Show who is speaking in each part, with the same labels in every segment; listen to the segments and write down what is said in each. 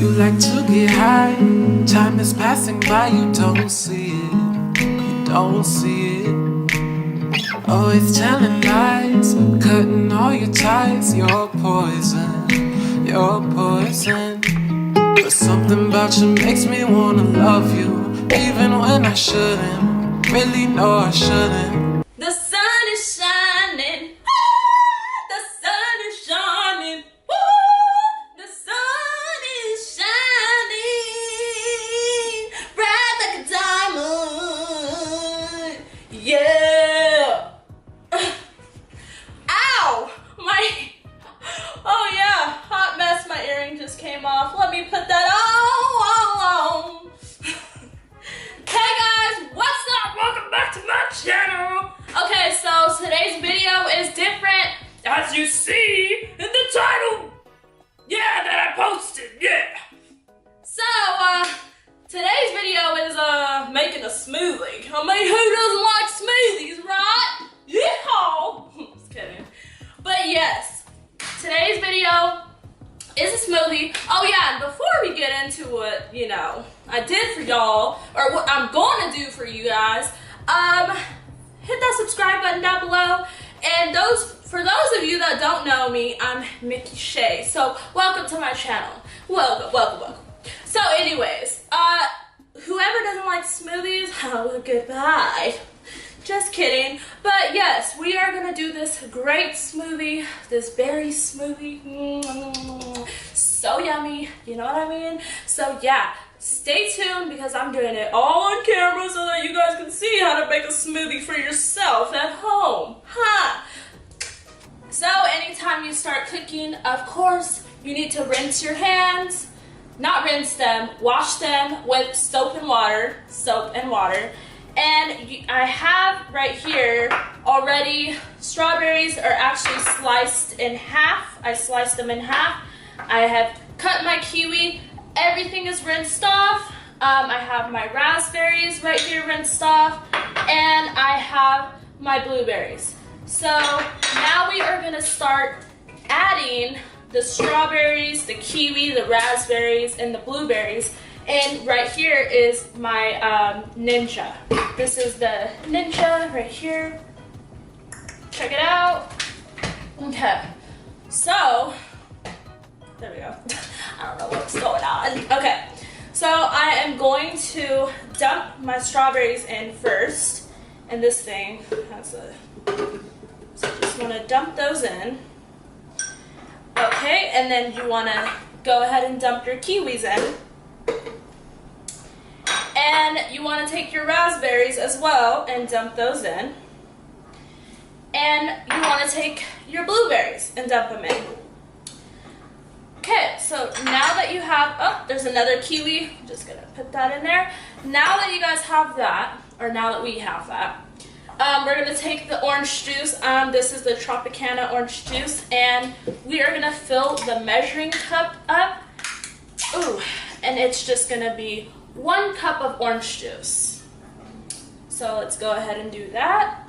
Speaker 1: You like to get high. Time is passing by, you don't see it. You don't see it. Always telling lies, cutting all your ties. You're poison, you're poison. But something about you makes me wanna love you, even when I shouldn't. Really know I shouldn't.
Speaker 2: The sun is shining. The sun is shining. The sun is shining. Bright like a diamond. Yeah. Ow! Oh yeah, hot mess, my earring just came off. Let me put that on. Hey guys, what's up? Welcome back to my channel. Okay, so today's video is different, as you see in the title. Yeah, that I posted, yeah. So, today's video is, making a smoothie. I mean, who doesn't like smoothies, right? Yeehaw! Just kidding. But yes, today's video is a smoothie. Oh yeah, and before we get into what, you know, I did for y'all, or what I'm going to do for you guys, hit that subscribe button down below. And for those of you that don't know me, I'm Mikki Shay. So welcome to my channel. Welcome. So anyways, whoever doesn't like smoothies, oh, goodbye. Just kidding. But yes, we are gonna do this great smoothie, this berry smoothie. So yummy, you know what I mean? So yeah, stay tuned because I'm doing it all on camera so that you guys can see how to make a smoothie for yourself at home. So anytime you start cooking, of course, you need to rinse your hands. Not rinse them, wash them with soap and water. And I have right here already, strawberries are actually sliced in half. I sliced them in half. I have cut my kiwi. Everything is rinsed off. I have my raspberries right here rinsed off. And I have my blueberries. So now we are gonna start adding the strawberries, the kiwi, the raspberries, and the blueberries. And right here is my Ninja. This is the Ninja right here. Check it out. Okay, so, there we go. I don't know what's going on. Okay, so I am going to dump my strawberries in first. And this thing has so I just want to dump those in. Okay, and then you want to go ahead and dump your kiwis in. And you want to take your raspberries as well and dump those in. And you want to take your blueberries and dump them in. Okay, so now that you have, oh, there's another kiwi. I'm just going to put that in there. Now that you guys have that, or now that we have that, we're going to take the orange juice. This is the Tropicana orange juice. And we are going to fill the measuring cup up. Ooh, and it's just going to be 1 cup of orange juice. So let's go ahead and do that.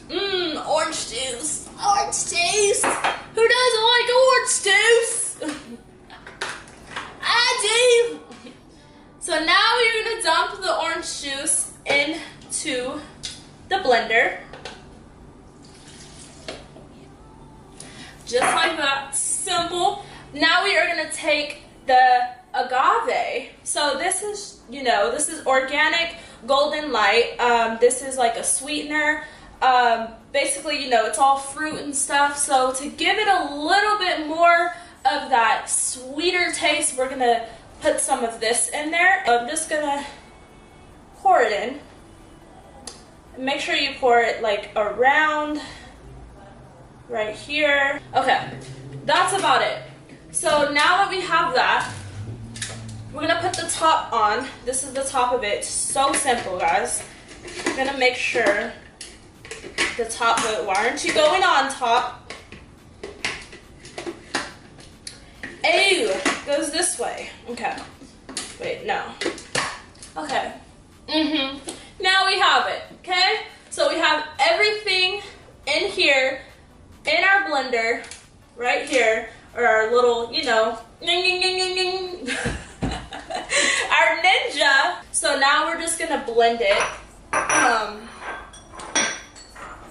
Speaker 2: Orange juice. Orange juice. Who doesn't like orange juice? I do. So now we're going to dump the orange juice into the blender. Just like that. Simple. Now we are going to take the agave. So this is, you know, this is organic golden light. This is like a sweetener. Basically, you know, it's all fruit and stuff. So to give it a little bit more of that sweeter taste, we're going to put some of this in there. I'm just going to pour it in. Make sure you pour it like around right here. Okay, that's about it. So now that we have that, we're gonna put the top on. This is the top of it. It's so simple, guys. I'm gonna make sure the top, why aren't you going on top? Ew, goes this way. Okay, wait, no. Okay, now we have it, okay? So we have everything in here, in our blender, right here are our little, you know, our ninja. So now we're just gonna blend it.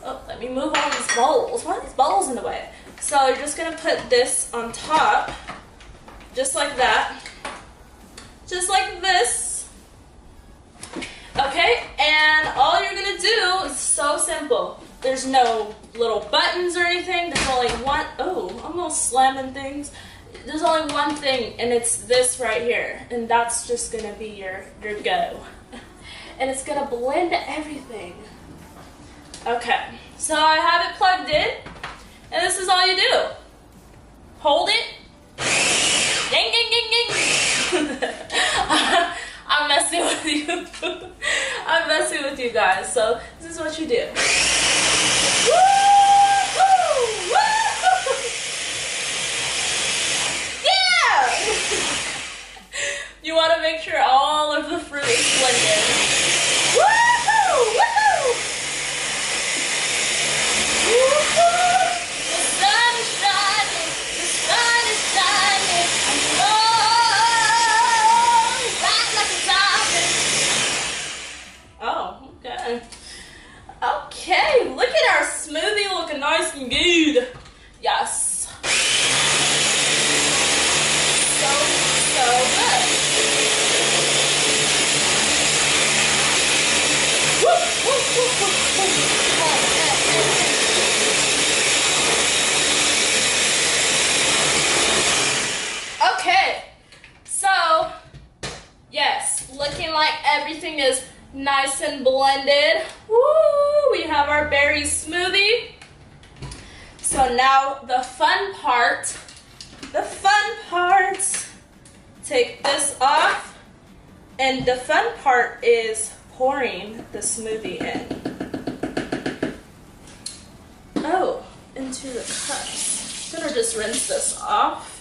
Speaker 2: Oh, let me move all these bowls. Why are these bowls in the way? So you're just gonna put this on top, just like that. Just like this. Okay, and all you're gonna do is so simple. There's no little buttons or anything. There's only one. Oh, I'm almost slamming things. There's only one thing, and it's this right here. And that's just gonna be your go. And it's gonna blend everything. Okay, so I have it plugged in, and this is all you do. Hold it. Ding, ding, ding, ding. I'm messing with you. I'm messing with you guys. So this is what you do. Woo-hoo! Woo-hoo! Yeah! You want to make sure all of the fruit is blended. Woo-hoo! Woo-hoo! Woo-hoo! The sun is shining. The sun is shining. Oh, okay. Okay, look at our smoothie looking nice and good. Yes. So good. Woo, woo, woo, woo, woo. Okay, so, yes, looking like everything is nice and blended. Woo! We have our berry smoothie. So now the fun part. Take this off. And the fun part is pouring the smoothie in. Oh, into the cups. I'm gonna just rinse this off.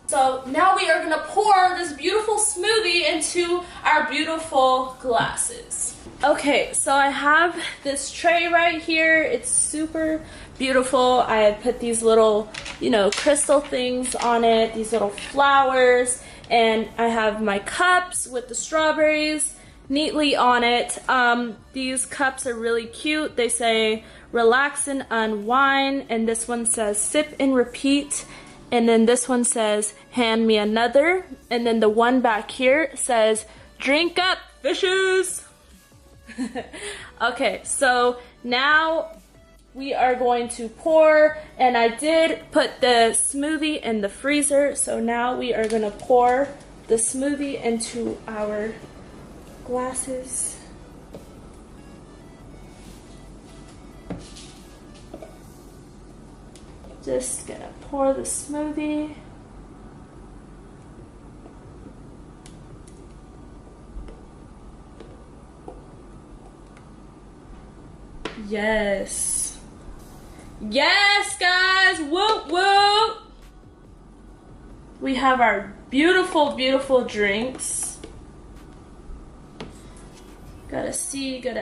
Speaker 2: So now we are gonna pour this beautiful smoothie into our beautiful glasses. Okay, so I have this tray right here. It's super beautiful. I put these little, you know, crystal things on it, these little flowers, and I have my cups with the strawberries neatly on it. These cups are really cute. They say relax and unwind, and this one says sip and repeat. And then this one says, hand me another. And then the one back here says, drink up, fishes. Okay, so now we are going to pour. And I did put the smoothie in the freezer. So now we are going to pour the smoothie into our glasses. Just gonna pour the smoothie. Yes. Yes, guys. Whoop, whoop. We have our beautiful, beautiful drinks. Gotta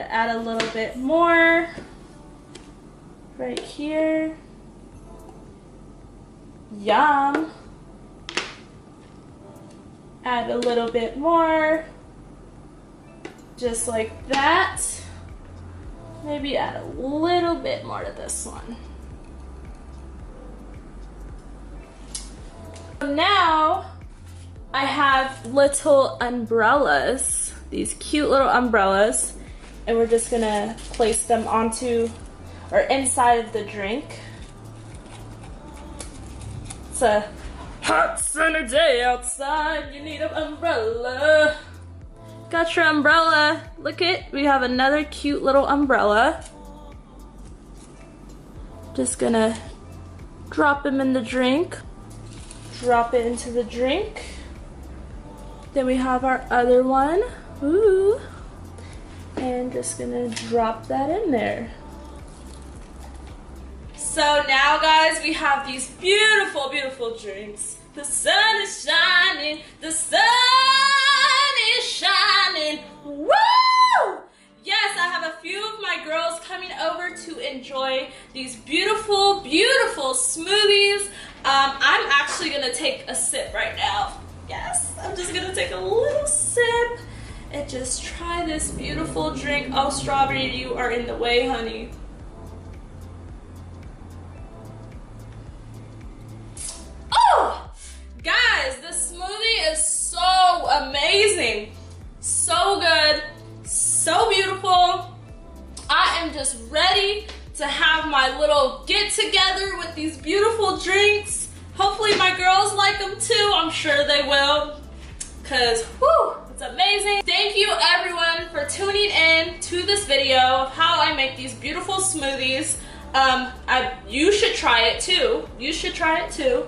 Speaker 2: add a little bit more. Right here. Yum. Add a little bit more. Just like that. Maybe add a little bit more to this one. Now I have little umbrellas, these cute little umbrellas, and we're just gonna place them onto or inside of the drink. It's a hot sunny day outside, you need an umbrella. Got your umbrella. Look it, we have another cute little umbrella. Just gonna drop them in the drink. Drop it into the drink. Then we have our other one. Ooh. And just gonna drop that in there. So now, guys, we have these beautiful, beautiful drinks. The sun is shining. The sun is shining. Woo! Yes, I have a few of my girls coming over to enjoy these beautiful, beautiful smoothies. I'm actually gonna take a sip right now. Yes, I'm just gonna take a little sip and just try this beautiful drink. Oh, Strawberry, you are in the way, honey. Oh, guys, this smoothie is so amazing. So good, so beautiful. I am just ready to have my little get together with these beautiful drinks. Hopefully my girls like them too. I'm sure they will, because whew, it's amazing. Thank you everyone for tuning in to this video of how I make these beautiful smoothies. You should try it too. You should try it too.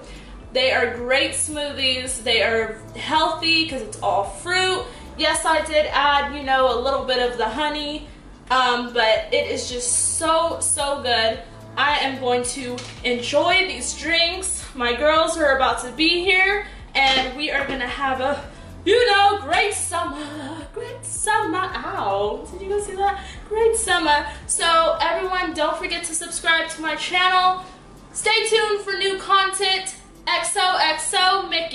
Speaker 2: They are great smoothies. They are healthy because it's all fruit. Yes, I did add, you know, a little bit of the honey, but it is just so, so good. I am going to enjoy these drinks. My girls are about to be here, and we are gonna have a, you know, great summer, ow, did you guys see that? Great summer. So everyone, don't forget to subscribe to my channel. Stay tuned for new content. XOXO, Mikki.